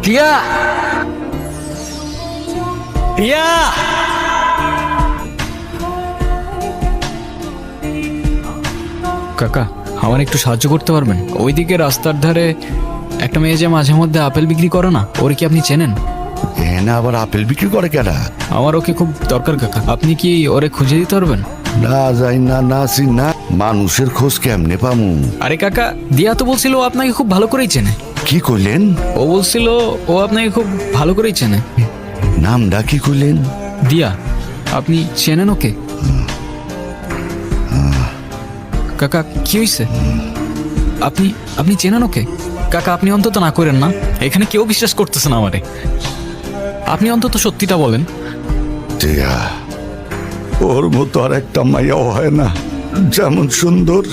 টিয়া, টিয়া, কাকা আমার একটু সাহায্য করতে পারবেন? ওইদিকে রাস্তার ধারে একটা মেয়ে যে মাঝে মধ্যে আপেল বিক্রি করে না, ওর কি আপনি চেনেন? না, আবার আপেল বিক্রি করে কেডা? আমার ওকে খুব দরকার কাকা, আপনি কি ওরে খুঁজে দিতে পারবেন? না যাই না, না আসি না, মানুষের খোঁজ কেমনে পামু? আরে কাকা, দিয়া তো বলছিল ও আপনাকে খুব ভালো করেই চেনে। কি কইলেন? ও বলছিল ও আপনাকে খুব ভালো করেই চেনে। নামটা কি কইলেন? দিয়া, আপনি চেনেন ওকে? কাকা কি হয়েছে? আপনি আপনি চেনেন ওকে? কাকা আপনি অন্তত না করেন না, এখানে কেউ বিশ্বাস করতেছে না আমারে। আপনি অন্তত সত্যিটা বলেন। টিয়া, ওর মতো আর একটা মাইয়াও হয় না যেমন সুন্দর।